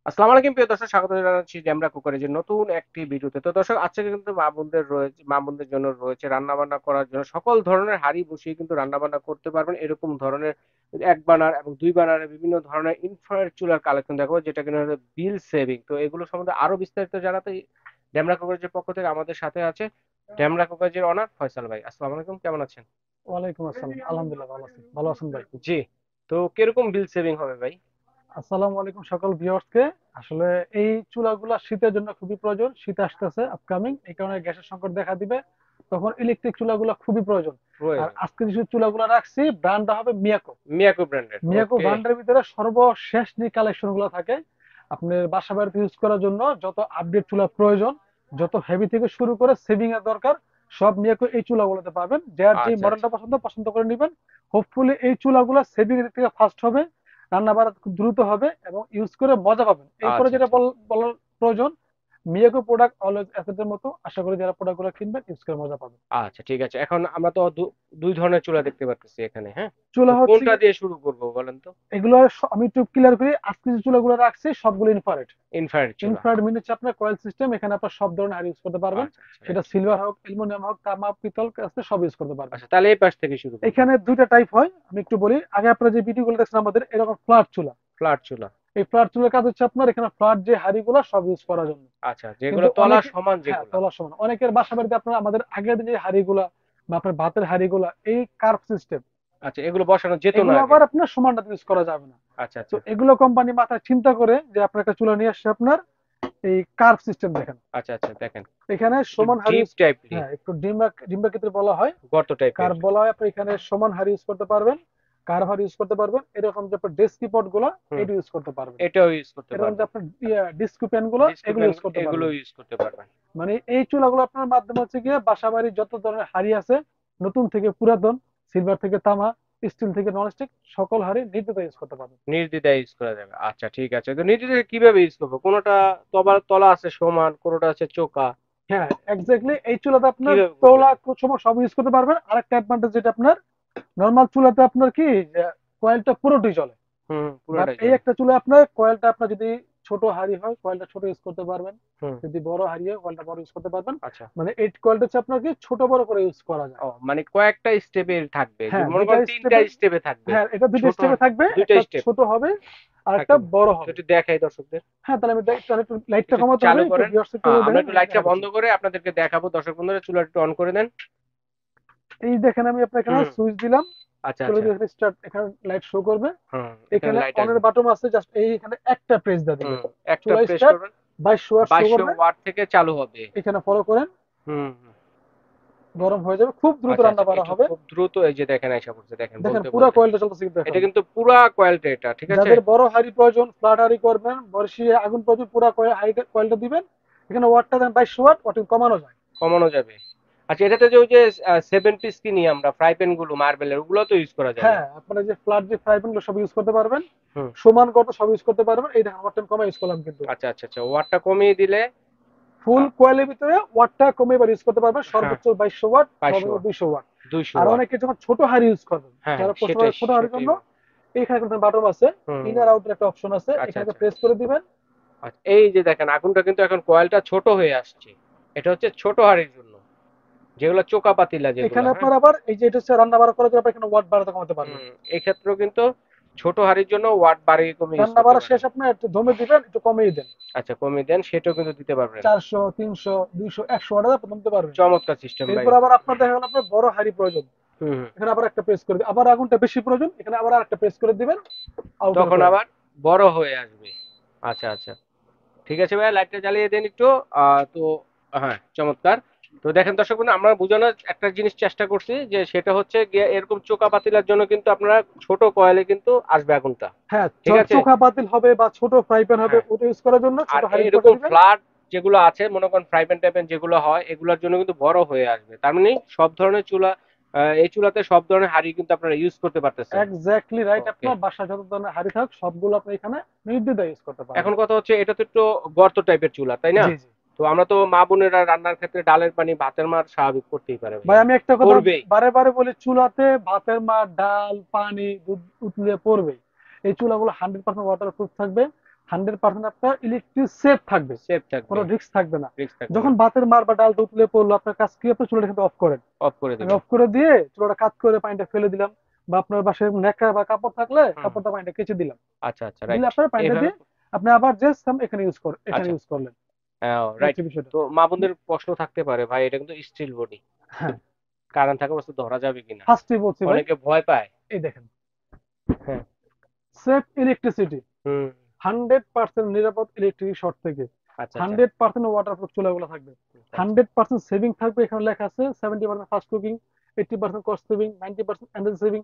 আসসালামু আলাইকুম প্রিয় দর্শক, স্বাগত জানাচ্ছি ড্যামরা কুকারের যে নতুন একটি ভিডিওতে। তো দর্শক, আজকে কিন্তু মা বোনদের জন্য রয়েছে রান্না বান্না করার জন্য সকল ধরনের হাঁড়ি বসিয়ে কিন্তু রান্না বান্না করতে পারবেন। এরকম ধরনের এক বার্নার এবং দুই বার্নারের বিভিন্ন ধরনের ইনফ্রারেড চুলার কালেকশন দেখাবো, যেটা কিনা হলো বিল সেভিং। তো এগুলো সম্বন্ধে আরো বিস্তারিত জানাতে ড্যামরা কুকারের পক্ষ থেকে আমাদের সাথে আছে ড্যামরা কুকারের অনার ফয়সাল ভাই। আসসালামু আলাইকুম, কেমন আছেন? ওয়ালাইকুম আসসালাম। আলহামদুলিল্লাহ ভালো আছি। ভালো আছেন ভাই? জি। তো কিরকম বিল সেভিং হবে ভাই? আসসালামু আলাইকুম সকল ভিউয়ার্সকে। আসলে এই চুলাগুলা শীতের জন্য খুবই প্রয়োজন। শীত আসতেছে আপকামিং, এই কারণে গ্যাসের সংকট দেখা দিবে। তখন ইলেকট্রিক চুলাগুলা খুবই প্রয়োজন। আর প্রয়োজন। আজকে যে চুলাগুলা রাখছি ব্র্যান্ডটা হবে মিয়াকো। মিয়াকো ব্র্যান্ডের, মিয়াকো ওকে। ব্র্যান্ডের ভিতরে সর্বশেষ যে কালেকশন গুলো থাকে আপনার বাসা বাড়িতে ইউজ করার জন্য, যত আপডেট চুলা প্রয়োজন, যত হেভি থেকে শুরু করে সেভিং এর দরকার, সব মিয়াকো এই চুলাগুলোতে পাবেন। যার যে আচ্ছা আচ্ছা। মডেলটা পছন্দ পছন্দ করে নেবেন। হোপফুলি এই চুলাগুলো সেভিং এর দিক থেকে ফাস্ট হবে, রান্না বাড়া খুব দ্রুত হবে এবং ইউজ করে মজা পাবেন। এরপরে আচ্ছা যেটা আচ্ছা। বলার প্রয়োজন, মিয়াকো প্রোডাক্ট অলওয়েজ অ্যাসেটের মতো। আশা করি যারা প্রোডাক্ট গুলো কিনবেন ইউজ করে মজা পাবেন। আচ্ছা ঠিক আছে, এখন আমরা তো দুই ধরনের চুলা দেখতে পাচ্ছি এখানে, হ্যাঁ। তো চুলা হচ্ছে কোনটা দিয়ে শুরু করব বলেন তো? এগুলো আমি একটু ক্লিয়ার করি। আজকে যে চুলাগুলো রাখছি সবগুলো ইনফ্রারেড। ইনফ্রারেড চুলা। ইনফ্রারেড মিন হচ্ছে আপনার কয়েল সিস্টেম। এখানে আপনার সব ধরনের হাড়ি ইউজ করতে পারবেন। আচ্ছা আচ্ছা, সেটা সিলভার হোক, অ্যালুমিনিয়াম হোক, তামা, পিতল আছে, সব ইউজ করতে পারবেন। আচ্ছা তাহলে এই পাশ থেকে শুরু করব। এখানে দুইটা টাইপ হয়, আমি একটু বলি। আগে আপনারা যে ভিডিও গুলো দেখছেন আমাদের, এরকম ফ্ল্যাট চুলা। ফ্ল্যাট চুলা। এই ফ্ল্যাট চুলার কাজ হচ্ছে আপনার এখানে ফ্ল্যাট যে হাড়িগুলো সব ইউজ করার জন্য। আচ্ছা, যেগুলো কিন্তু তলা অনেকে, সমান হ্যাঁ, যেগুলা। তলার সমান। অনেকের বাসা বাড়িতে আপনার আমাদের আগের দিন যে হাড়িগুলা বা আপনার ভাতের হাড়িগুলা এই কার্ভ সিস্টেম, আচ্ছা, এগুলো বসানো যেত না এগুলো আগে। আবার আপনার সমানটা ইউজ করা যাবে না। আচ্ছা তো আচ্ছা। এগুলো কোম্পানি মাথায় চিন্তা করে যে আপনার একটা চুলা নিয়ে আসছে আপনার এই কার্ভ সিস্টেম। দেখেন আচ্ছা আচ্ছা, দেখেন। এখানে একটু সমান হার ডিপ ইউজ, টাইপলি। হ্যাঁ একটু ডিম্বাকৃতির বলা হয়। গর্ত টাইপের। কার্ভ বলা হয়। আপনি এখানে সমান হার ইউজ করতে পারবেন, কার্ভ হার ইউজ করতে পারবেন। এরকম যে আপনার ডেস্কি পট গুলো হুম। এটা ইউজ করতে পারবেন। এটাও ইউজ করতে এরকম যে পারবেন। আপনার ডিস্কু প্যান গুলো ডিস্কো এগুলো প্যান ইউজ করতে এগুলো পারবেন। ইউজ করতে পারবেন। মানে এই চুলাগুলো আপনার মাধ্যমে হচ্ছে গিয়ে বাসা বাড়ির যত ধরনের হাড়ি আছে, নতুন থেকে পুরাতন, সিলভার থেকে তামা, স্টিল থেকে নন স্টিক, সকল হাড়ি নির্দ্বিধায় ইউজ করতে পারবেন। নির্দ্বিধায় ইউজ করা যাবে। আচ্ছা ঠিক আছে, তো নির্দ্বিধায় কিভাবে ইউজ করবো? কোনোটা তলা আছে সমান, কোনোটা আছে চোকা। হ্যাঁ, এক্স্যাক্টলি। এই চুলাতে আপনার কিভাবে করবো তোলা এটা? সময় সব ইউজ করতে পারবেন। আরেকটা অ্যাডভান্টেজ যেটা আপনার নর্মাল চুলাতে আপনার কি, কয়েলটা পুরোটাই চলে। হুম, বাট পুরোটাই এই চলে। একটা চুলা আপনার কয়েলটা, আপনার যদি ছোট হাঁড়ি হয় কয়েলটা ছোট ইউজ করতে পারবেন, হুম। যদি বড় হাঁড়ি হয় কয়েলটা বড় ইউজ করতে পারবেন। আচ্ছা। মানে এই কয়েলটা হচ্ছে আপনার কি ছোট বড় করে ইউজ করা যায়। ও মানে কয়েকটা স্টেপে থাকবে, যে হ্যাঁ, মনে দুইটা করেন তিনটা স্টেপে। স্টেপে থাকবে। হ্যাঁ, এটা দুইটা ছোট। স্টেপে থাকবে। দুইটা একটা স্টেপ ছোট হবে আর একটা থাকবে। বড় তো হবে। একটু দেখাই দর্শকদের। হ্যাঁ, তাহলে তাহলে একটু লাইটটা একটু কমাতে হবে, চালু একটু করেন। ভিউয়ার্স একটু হ্যাঁ, আমরা দেখেন একটু আমি লাইটটা বন্ধ দেখাচ্ছি। করে আপনাদেরকে দেখাবো। দর্শক বন্ধুরা, চুলা একটু অন করে দেন। এই দেখেন আমি আপনার এখানে হুম। সুইচ দিলাম। আচ্ছা চলে আচ্ছা। যে এখানে স্টার্ট, এখানে লাইট শো করবে। হুম, এখানে এখানে লাইট অনের আসবে। বাটন আছে, জাস্ট এই এখানে একটা প্রেস দিয়ে দিবেন। হুম। একটা চুলা প্রেস স্টার্ট, করবেন। 2200 ওয়াট শো 2200 করবে। ওয়াট থেকে চালু হবে। এখানে ফলো করেন, হুম হুম। গরম হয়ে যাবে, খুব দ্রুত আচ্ছা রান্না আচ্ছা, বাড়া একটু হবে। খুব দ্রুত এই যে দেখেন আইসা পড়ছে, দেখেন দেখেন বলতে পুরো বলতে। কয়েলটা চলতেছে কিন্তু এটা এখন। কিন্তু পুরা কোয়ালিটি, এটা ঠিক আছে। যাদের বড় হাঁড়ি প্রয়োজন, ফ্ল্যাট হাঁড়ি করবেন, বর্ষিয়ে আগুন প্রয়োজন, পুরো কয়েলটা দিবেন। এখানে ওয়াটটা দেন 2200 ওয়াট, ওয়াট কমানো যায়। কমানো যাবে। আচ্ছা, এটাতে যে ওই যে 7 পিস কিনি আমরা ফ্রাই প্যান গুলো মার্বেলের, ওগুলো তো ইউজ করা যাবে। হ্যাঁ, আপনারা যে ফ্ল্যাট যে ফ্রাই প্যান সব ইউজ করতে পারবেন। হুম। সমান কত সব ইউজ করতে পারবেন। এই দেখেন ওয়াটটা কমা ইউজ করলাম কিন্তু। আচ্ছা আচ্ছা আচ্ছা, ওয়াটটা কমিয়ে দিলে। ফুল আহ, কোয়েলের ভিতরে ওয়াটটা কমে এবার ইউজ করতে পারবেন, হ্যাঁ। সর্বোচ্চ 2200 ওয়াট, 2200 সর্বনিম্ন ওয়াট। 200 ওয়াট। 200 আর ওয়াট। অনেকে যখন ছোট হাঁড়ি ইউজ করবেন, হ্যাঁ হ্যাঁ, যারা সেটাই ছোট হাঁড়ির সেটাই। জন্য এইখানে কিন্তু বাটন আছে, হুম হুম। ইনার আউটের একটা অপশন আছে, আচ্ছা এখানে আচ্ছা। প্রেস করে দিবেন। আচ্ছা, এই যে দেখেন আগুনটা কিন্তু এখন কয়েলটা ছোট হয়ে আসছে। এটা হচ্ছে ছোট হাঁড়ির জন্য, যেগুলো চোকা পাতিলা যেগুলো, এখানে হ্যাঁ। আপনার আবার এই যে এটা হচ্ছে রান্না বাড়া করার জন্য আপনি এখানে ওয়াট বাড়াতে কমাতে পারবেন। হুম। এই ক্ষেত্রেও কিন্তু ছোট হাঁড়ির জন্য ওয়াট বাড়িয়ে কমিয়ে ইউজ রান্না করতে বাড়া শেষ পারেন। আপনি একটু দমে দিবেন, একটু কমিয়ে দেন। আচ্ছা, কমিয়ে দেন, সেটাও কিন্তু দিতে পারবেন। 400, 300, 200, 100 ওয়াট আপনি দমতে পারবেন। চমৎকার সিস্টেম ভাই। এরপর আবার আপনার দেখা গেল আপনার বড় হাঁড়ি প্রয়োজন, হুম হুম। এখানে আবার একটা প্রেস করে দিবেন। আবার আগুনটা বেশি প্রয়োজন, এখানে আবার একটা প্রেস করে দিবেন। আউটের তখন কয়েল। আবার বড় হয়ে আসবে। আচ্ছা আচ্ছা। ঠিক আছে ভাই, লাইটটা জ্বালিয়ে দেন একটু। তো হ্যাঁ, চমৎকার। তো দেখেন দর্শক বন্ধু, আমরা বোঝানোর একটা জিনিস চেষ্টা করছি, যে সেটা হচ্ছে গিয়ে এরকম চোকা পাতিলার জন্য কিন্তু আপনারা ছোট কয়েলে কিন্তু আসবে আগুনটা। হ্যাঁ, ঠিক আছে। চোখা পাতিল হবে বা ছোট ফ্রাই প্যান হবে, হ্যাঁ। ওটা ইউজ করার জন্য আর ছোট হাঁড়ি এরকম বসে দিবেন। ফ্ল্যাট যেগুলো আছে, মনে করেন ফ্রাই প্যান টাইপের যেগুলো হয়, এগুলোর জন্য কিন্তু বড় হয়ে আসবে। তার মানে সব ধরনের চুলা, এই চুলাতে সব ধরনের হাঁড়ি কিন্তু আপনারা ইউজ করতে পারতেছেন। Exactly right. ওকে। আপনার বাসায় যত ধরনের হাঁড়ি থাক সবগুলো আপনি এখানে নির্দ্বিধায় ইউজ করতে পারবেন। এখন কথা হচ্ছে, এটা তো একটু গর্ত টাইপের চুলা, তাই না? জি জি। তো আমরা তো মা বোনেরা রান্নার ক্ষেত্রে ডালের পানি ভাতের মার স্বাভাবিক করতেই পারে ভাই ভাইয়া। আমি একটা কথা করবেই। বারে বারে বলি, চুলাতে ভাতের মার, ডাল, পানি, দুধ উতলে পড়বে। এই চুলাগুলো 100% ওয়াটার প্রুফ থাকবে। 100% আপনার ইলেকট্রিক সেফ থাকবে, সেফ থাকবে, কোনো রিস্ক থাকবে না। রিস্ক থাকবে না। যখন ভাতের মার বা ডাল উতলে পড়লো, আপনার কাজ কি, আপনি চুলাটা কিন্তু অফ করেন। অফ করে আমি দিবেন। অফ করে দিয়ে চুলাটা কাজ করে পানিটা ফেলে দিলাম, বা আপনার বাসায় নেকড়া বা কাপড় থাকলে হুম। কাপড়টা পানিটা কেচে দিলাম, আচ্ছা আচ্ছা, দিলে রাইট। আপনার পানিটা এইভাবে। দিয়ে আপনি আবার জাস্ট এখানে ইউজ করেন, এখানে আচ্ছা। ইউজ করলেন। হ্যাঁ, এই রাইট। হচ্ছে বিষয়টা। তো মা বোনদের প্রশ্ন থাকতে পারে, ভাই এটা কিন্তু স্টিল বডি, হ্যাঁ, কারেন্ট থাকা অবস্থা ধরা যাবে কিনা, ফার্স্টই বলছি ভাই, অনেকে ভয় পায়। এই দেখেন, হ্যাঁ। সেফ ইলেকট্রিসিটি, হুম। 100% নিরাপদ ইলেকট্রিক শর্ট থেকে, আচ্ছা আচ্ছা। 100% ওয়াটারপ্রুফ চুলাগুলো থাকবে, আচ্ছা। 100% সেভিং থাকবে। এখানে লেখা আছে 70% fast cooking, 80% cost saving, 90% energy saving.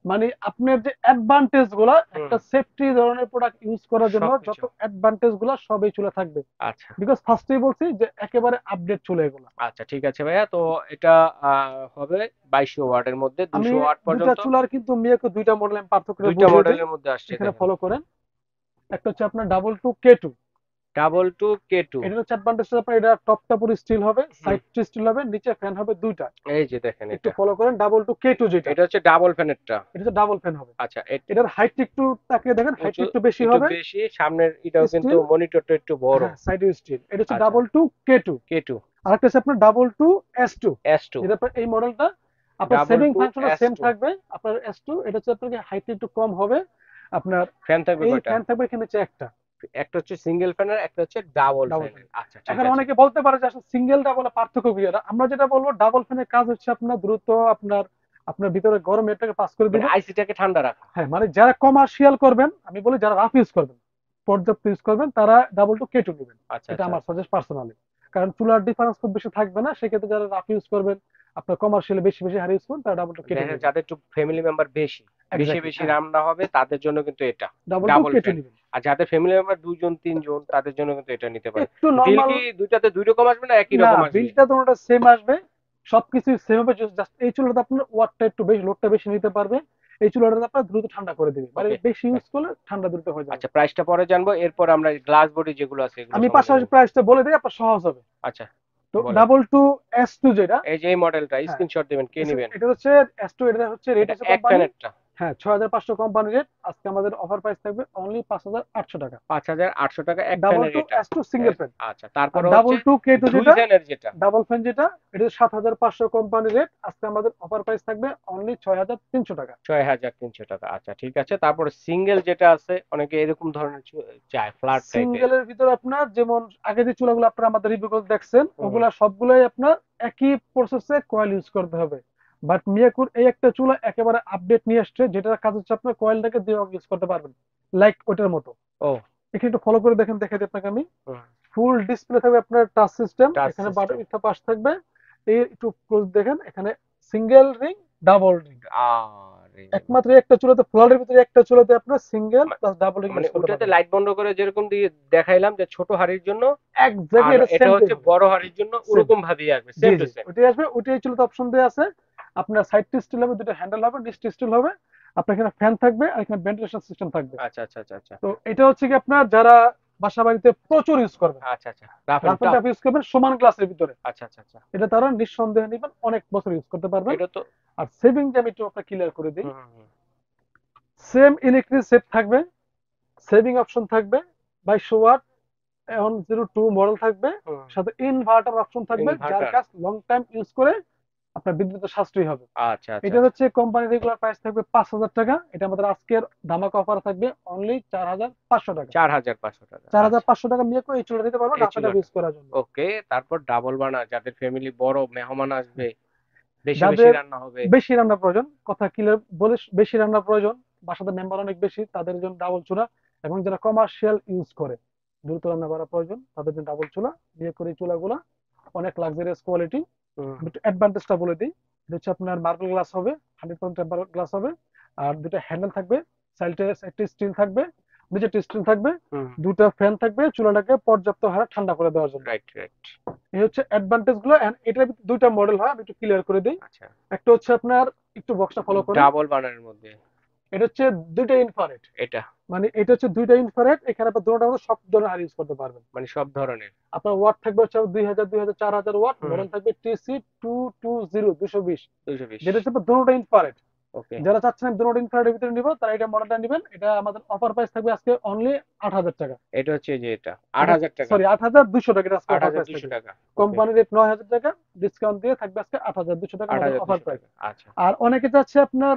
মানে আপনার যে অ্যাডভান্টেজ গুলা, হুম। একটা সেফটি ধরনের প্রোডাক্ট ইউজ করার জন্য সবকিছু। যত অ্যাডভান্টেজ গুলা সব এই চুলা থাকবে। আচ্ছা বিকজ ফার্স্টেই বলছি যে একেবারে আপডেট চুলা এগুলা। আচ্ছা, ঠিক আছে ভাইয়া। তো এটা হবে 2200 ওয়াটের মধ্যে, আমি 200 ওয়াট দুইটা পর্যন্ত। চুলার কিন্তু মিয়াকে দুইটা মডেল আমি পার্থক্য করে দুইটা বুঝিয়ে দিই, মডেলের মধ্যে আসছে, এখানে দেখেন। ফলো করেন। একটা হচ্ছে আপনার ডাবল 2 K2, K2। এটা হচ্ছে অ্যাডভান্টেজ, আপনার এটা টপটা পুরো স্টিল হবে, হুম। সাইড স্টিল হবে, নিচে ফ্যান হবে দুইটা। এই যে দেখেন একটু এটা। ফলো করেন, ডাবল 2 K2 যেটা, এটা হচ্ছে ডাবল ফ্যানেরটা। এটা হচ্ছে ডাবল ফ্যান হবে। আচ্ছা, এটার হাইট একটু তাকিয়ে দেখেন, হাইট উঁচু, একটু বেশি একটু হবে, বেশি, সামনের এটাও কিন্তু স্টিল, মনিটরটা একটু বড়। হ্যাঁ সাইড স্টিল। এটা হচ্ছে আচ্ছা। Double 2 K2। K2। আরেকটা হচ্ছে আপনার ডাবল 2 S2, S2। যেটা আপনার এই মডেলটা, আপনার ডাবল সেভিং টু ফাংশনটা এস সেম টু থাকবে। আপনার S2 এটা হচ্ছে আপনার হাইট একটু কম হবে আপনার। ফ্যান থাকবে এই কয়টা? ফ্যান থাকবে এখানে হচ্ছে একটা, একটা হচ্ছে সিঙ্গেল ফ্যানের, একটা হচ্ছে ডাবল ডাবল ফ্যান। ফ্যানের। আচ্ছা, ঠিক এখন আছে। অনেকে বলতে পারে যে আসলে সিঙ্গেল ডাবল পার্থক্য কি, আমরা যেটা বলবো, ডাবল ফ্যানের কাজ হচ্ছে আপনার দ্রুত আপনার আপনার ভিতরে গরম এটাকে পাস করে মানে দিবে। আইসিটাকে ঠান্ডা রাখা। হ্যাঁ, মানে যারা কমার্শিয়াল করবেন, আমি বলি যারা রাফ ইউজ করবেন, পর্যাপ্ত ইউজ করবেন, তারা ডাবল 2 K2 নেবেন। আচ্ছা এটা আচ্ছা আমার আচ্ছা। Suggest personally. কারণ চুলার ডিফারেন্স খুব বেশি থাকবে না, সেক্ষেত্রে যারা রাফ ইউজ করবেন, আপনার কমার্শিয়ালি বেশি বেশি হার ইউজ করবেন, তারা ডাবল 2 K2 দেখেন, নেবেন। যাদের একটু ফ্যামিলি মেম্বার বেশি, বেশি এক্স্যাক্টলি, বেশি হ্যাঁ, রান্না হবে, তাদের জন্য কিন্তু এটা ডাবল টু ডাবল কেটে ফ্যান। নেবেন। আর যাদের ফ্যামিলি মেম্বার দুজন তিনজন, তাদের জন্য কিন্তু এটা নিতে পারে। একটু বিল নর্মাল, কি দুইটাতে দুই রকম আসবে না একই না রকম আসবে? বিলটা তোমার সেম আসবে, সবকিছু সেম হবে, জাস্ট এই চুলাটা আপনার ওয়াটটা একটু বেশি, লোডটা বেশি নিতে পারবে। এই চুলাটা আপনার দ্রুত ঠান্ডা করে দিবে, মানে ওকে। বেশি ইউজ করলে ঠান্ডা দ্রুত হয়ে যাবে। আচ্ছা, প্রাইসটা পরে জানবো, এরপর আমরা গ্লাস বডি যেগুলো আছে এগুলো আমি সম্বন্ধে পাশাপাশি জানবো। প্রাইসটা বলে দিই, আপনার সহজ হবে। আচ্ছা, তো বলেন। ডাবল 2 S2 যেটা, এই যে এই মডেলটা হ্যাঁ, স্ক্রিনশট দিবেন, কে নিবেন? এটা হচ্ছে S2, এটা হচ্ছে রেট এটা হচ্ছে এক কোম্পানি, ফ্যানেরটা। হ্যাঁ 6500 কোম্পানি রেট। আজকে আমাদের অফার প্রাইস থাকবে অনলি 5800 টাকা। 5800 টাকা এক ডাবল ফ্যানের টু এটা। এস টু সিঙ্গেল এর- ফ্যান। আচ্ছা, আর তারপরে হচ্ছে ডাবল 2 K2 দুই যেটা, ফ্যানের যেটা। ডাবল ফ্যান যেটা, এটা 7500 কোম্পানি রেট। আজকে আমাদের অফার প্রাইস থাকবে অনলি 6300 টাকা। 6300 টাকা। আচ্ছা, ঠিক আছে। তারপরে সিঙ্গেল যেটা আছে, অনেকে এরকম ধরনের চায়, ফ্ল্যাট টাইপের। সিঙ্গেলের ভিতরে আপনার যেমন আগে যে চুলাগুলো আপনারা আমাদের রিভিউ করে দেখছেন, হুম। ওগুলা সবগুলাই আপনার একই প্রসেসে কয়েল ইউজ করতে হবে। বাট মিয়াকুর এই একটা চুলা একেবারে আপডেট নিয়ে আসছে, যেটার কাজ হচ্ছে আপনার কয়েলটাকে দিয়ে ইউজ করতে পারবেন, লাইক ওটার মতো। ও। এখানে একটু ফলো করে দেখেন, দেখাই দিই আপনাকে আমি। হুম। ফুল ডিসপ্লে থাকবে আপনার, টাচ সিস্টেম, টাচ এখানে সিস্টেম। বাটন পাশ থাকবে। এই একটু ক্লোজ দেখেন, এখানে সিঙ্গেল রিং, ডাবল রিং। আরে, একমাত্র এই একটা চুলাতে, ফ্লোরের ভিতরে একটা চুলাতে আপনার সিঙ্গেল মা- প্লাস ডাবল রিং মানে ইউজ করতে ওটাতে পারবেন। লাইট বন্ধ করে যেরকম দিয়ে দেখাইলাম যে ছোট হাড়ির জন্য, এক্স্যাক্টলি আর এটা এটা সেম হচ্ছে হবে, বড় হাড়ির জন্য, সেম। ওরকম ভাবেই আসবে, জি সেম টু জি, সেম। ওইটাই আসবে। ওইটাই চুলাতে অপশন দেওয়া আছে। আপনার সাইড স্টিল হবে, দুটো হ্যান্ডেল হবে, নিচ স্টিল হবে। আপনার এখানে ফ্যান থাকবে, আর এখানে ভেন্টিলেশন সিস্টেম থাকবে। আচ্ছা আচ্ছা আচ্ছা আচ্ছা। তো এটা হচ্ছে কি, আপনার যারা বাসা বাড়িতে প্রচুর ইউজ করবেন, আচ্ছা আচ্ছা, rough and rough and tough. Tough use করবেন সমান গ্লাসের ভিতরে, আচ্ছা আচ্ছা আচ্ছা। এটা তারা নিঃসন্দেহে নেবেন, অনেক বছর ইউজ করতে পারবেন। এটা তো। আর সেভিং যে আমি একটু আপনার ক্লিয়ার করে দিই, হুম হুম হুম। সেম ইলেকট্রিক সেভ থাকবে, সেভিং অপশন থাকবে, 2200 ওয়াট, N02 মডেল থাকবে, হুম। সাথে ইনভার্টার অপশন থাকবে, যার ইনভার্টার। কাজ লং টাইম ইউজ করে আপনার বিদ্যুতের সাশ্রয়ী হবে। আচ্ছা আচ্ছা এটা আচ্ছা। হচ্ছে কোম্পানি রেগুলার প্রাইস থাকবে 5000 টাকা, এটা আমাদের আজকের ধামাকা অফার থাকবে অনলি 4500 টাকা। 4500 টাকা। চার হাজার আচ্ছা। পাঁচশো টাকা নিয়ে এই চুলা দিতে পারবেন এই রাফ ছিল এন্ড টাফ ওটা। ইউজ করার জন্য। ওকে। তারপর ডাবল বানা, যাদের ফ্যামিলি বড়, মেহমান আসবে, বেশি বেশি যাদের রান্না হবে। বেশি রান্না প্রয়োজন, কথা ক্লিয়ার বলে, বেশি রান্না প্রয়োজন, বাসাতে মেম্বার অনেক বেশি, তাদের জন্য ডাবল চুলা। এবং যারা কমার্শিয়াল ইউজ করে, দ্রুত রান্না করা প্রয়োজন, তাদের জন্য ডাবল চুলা। বিয়ে করে এই চুলাগুলা অনেক লাক্সারিয়াস কোয়ালিটি। হুম। আমি একটু অ্যাডভান্টেজটা বলে দিই। এটা হচ্ছে আপনার মার্বেল গ্লাস হবে, 100% টেম্পার গ্লাস হবে। আর দুটো হ্যান্ডেল থাকবে, সাইডে একটা স্টিল থাকবে, নিচে স্টিল থাকবে। হুম। দুটো ফ্যান থাকবে চুলাটাকে পর্যাপ্ত হারে ঠান্ডা করে দেওয়ার জন্য। Right right. এই হচ্ছে অ্যাডভান্টেজ গুলো। and এটার ভিতরে দুইটা মডেল হয়, আমি একটু ক্লিয়ার করে দিই। আচ্ছা। একটা হচ্ছে আপনার, একটু বক্সটা ফলো করেন, ডাবল বানানোর মধ্যে। এটা হচ্ছে দুইটা ইনফ্রারেড। এটা মানে এটা হচ্ছে দুইটা ইনফ্রারেড, এখানে আপনার দুটোটার মধ্যে সব ধরনের হার ইউজ করতে পারবেন। মানে সব ধরনের। আপনার ওয়াট থাকবে হচ্ছে 2000, 4000 ওয়াট। হুম। মডেল থাকবে TC220, 220, 220। যেটা হচ্ছে আপনার দুটোটা ইনফ্রারেড। ওকে, যারা চাচ্ছেন দুটো ইনফ্রারেডের ভিতরে নিব তারা এটা মডেলটা নেবেন। এটা আমাদের অফার প্রাইস থাকবে আজকে অনলি 8,000 টাকা। এটা হচ্ছে যে এটা আট 8,000 টাকা। সরি 8,200 টাকা, এটা আজকে আট অফার হাজার প্রাইস দুইশো থাকবে। টাকা ওকে, কোম্পানি রেট 9,000 টাকা, ডিসকাউন্ট দিয়ে থাকবে আজকে 8,200 টাকা আট আমাদের হাজার অফার দুশো প্রাইস। টাকা আচ্ছা। আর অনেকে চাচ্ছে আপনার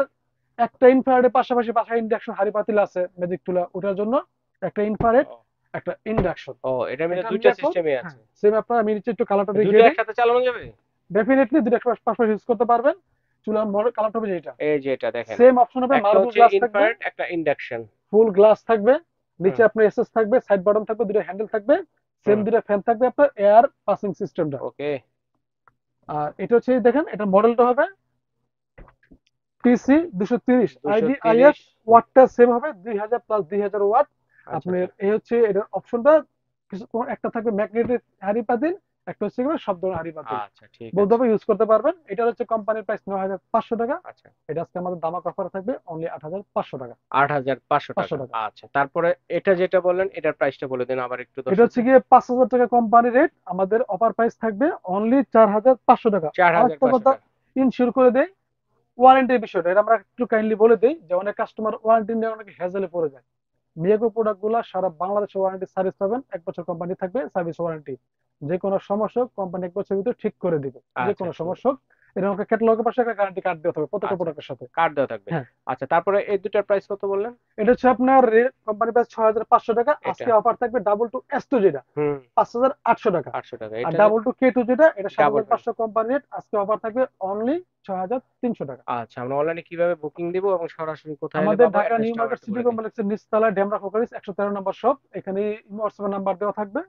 একটা ইনফ্রারেডের পাশাপাশি বাসায় ইন্ডাকশন হাঁড়ি পাতিল আছে ম্যাজিক চুলা, ওটার জন্য একটা ইনফ্রারেড, ও, একটা ইন্ডাকশন, ও এটার মধ্যে এটা দুইটা নিলে এখন সিস্টেমই হ্যাঁ আছে? সেম আপনার, আমি নিচে একটু কালারটা দুইটা দেখিয়ে দিই। একসাথে চালানো যাবে? ডেফিনেটলি দুটো পাশাপাশি ইউজ করতে পারবেন। চুলার মডেল কালারটা হবে যেটা, এই যে এটা দেখেন, সেম অপশন হবে, একটা মার্বেল হচ্ছে গ্লাস থাকবে, ইনফ্রারেড, একটা ইন্ডাকশন। ফুল গ্লাস থাকবে, হুম নিচে আপনার এসএস থাকবে, সাইড বাটন থাকবে, দুটো হ্যান্ডেল থাকবে, সেম হুম দুটো ফ্যান থাকবে, আপনার এয়ার পাসিং সিস্টেমটা। ওকে। আর এটা হচ্ছে দেখেন, এটা মডেলটা হবে টিসি 230 দুশো আইডি আইএস। তিরিশ ওয়াটটা সেম হবে 2000 প্লাস 2000 ওয়াট। আচ্ছা আপনার আচ্ছা। এই হচ্ছে এটার অপশনটা, কিছু একটা থাকবে ম্যাগনেটিক হাড়ি পাতিল, একটা হচ্ছে শব্দ হাড়ি পাতিল, আচ্ছা ঠিক আছে। বোধভাবে ইউজ করতে পারবেন। এটা হচ্ছে কোম্পানির প্রাইস 9,500 টাকা। আচ্ছা, এটা আজকে আমাদের দামাক অফার থাকবে অনলি 8,500 টাকা। 8,500 টাকা। 500 টাকা। আচ্ছা, তারপরে এটা যেটা বললেন এটার প্রাইসটা বলে দিন আবার একটু এটা হচ্ছে দর্শকদের। গিয়ে 5,000 টাকা কোম্পানি রেট, আমাদের অফার প্রাইস থাকবে অনলি 4,500 টাকা। চার আর হাজার একটা পাঁচশো কথা টাকা ইনশিওর করে দেই, ওয়ারেন্টির বিষয়টা এটা আমরা একটু কাইন্ডলি বলে দেই, যে অনেক কাস্টমার ওয়ারেন্টি নিয়ে অনেক হ্যাজেলে পড়ে যায়। মিয়াকো প্রোডাক্ট গুলা সারা বাংলাদেশে ওয়ারেন্টি সার্ভিস পাবেন, 1 বছর কোম্পানি থাকবে সার্ভিস ওয়ারেন্টি। যে কোনো সমস্যা হোক কোম্পানি 1 বছরের ভিতরে ঠিক করে দিবে, যে আচ্ছা কোনো ঠিক সমস্যা হোক। এটা আমাকে ক্যাটালগের পাশে একটা গ্যারান্টি কার্ড দেওয়া হবে প্রত্যেকটা আচ্ছা, প্রোডাক্টের সাথে। কার্ড দেওয়া থাকবে। হ্যাঁ, আচ্ছা, তারপরে এই দুটার প্রাইস কত বললেন? এটা হচ্ছে আপনার কোম্পানি প্রাইস 6,500 টাকা, এটা আজকে অফার থাকবে ডাবল টু এস টু যেটা হুম 5,800 টাকা। 800 টাকা। আর এটা ডাবল টু কে টু যেটা, এটা সাত ডাবল হাজার টু। পাঁচশো কোম্পানি রেট, আজকে অফার থাকবে অনলি 6,300 টাকা। আচ্ছা, আমরা অনলাইনে কিভাবে বুকিং দিব এবং সরাসরি কোথায় এলে আমাদের পাবো, ঢাকা নিউ অ্যাড্রেসটা আবার মার্কেট একটু সিটি বলে দিন। কমপ্লেক্সের নিচতলায় ডেমরা কোকারিস 113 নম্বর শপ, এখানে হোয়াটসঅ্যাপ নাম্বার দেওয়া থাকবে।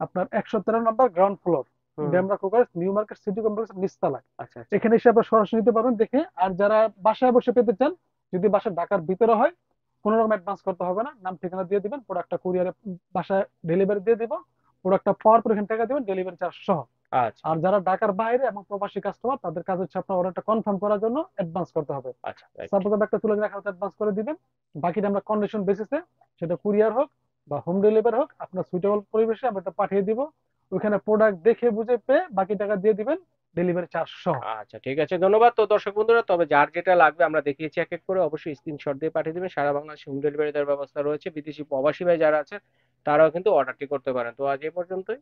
আপনার 113 নম্বর গ্রাউন্ড ফ্লোর, হুম ডেমরা কোকারিস নিউ মার্কেট সিটি কমপ্লেক্সের নিচতলায়। আচ্ছা আচ্ছা। এখানে এসে আপনার সরাসরি নিতে পারবেন দেখে। আর যারা বাসায় বসে পেতে চান, যদি বাসা ঢাকার ভিতরে হয়, কোনো রকম অ্যাডভান্স করতে হবে না, নাম ঠিকানা দিয়ে দিবেন, প্রোডাক্টটা কুরিয়ারে বাসায় ডেলিভারি দিয়ে দিব। প্রোডাক্টটা পাওয়ার পর এখানে টাকা দিবেন ডেলিভারি চার্জ সহ। আচ্ছা আর যারা ঢাকার বাইরে এবং প্রবাসী কাস্টমার, তাদের কাজ হচ্ছে আপনার অর্ডারটা কনফার্ম করার জন্য অ্যাডভান্স করতে হবে। আচ্ছা রাইট। সাপোজ একটা তুলে রাখা অ্যাডভান্স করে দিবেন, বাকিটা আমরা কন্ডিশন বেসিসে, সেটা কুরিয়ার হোক বা হোম ডেলিভারি হোক, আপনার সুইটেবল পরিবেশে আমরা এটা পাঠিয়ে দিব। ওইখানে প্রোডাক্ট দেখে বুঝে পেয়ে বাকি টাকা দিয়ে দিবেন ডেলিভারি চার্জ সহ। আচ্ছা ঠিক আছে, ধন্যবাদ। তো দর্শক বন্ধুরা, তবে যার যেটা লাগবে আমরা দেখিয়েছি এক এক করে, অবশ্যই স্ক্রিনশট দিয়ে পাঠিয়ে দিবেন। সারা বাংলাদেশে হোম ডেলিভারি দেওয়ার ব্যবস্থা রয়েছে। বিদেশি প্রবাসী ভাই যারা আছে তারাও কিন্তু অর্ডারটি করতে পারেন। তো আজ এই পর্যন্তই।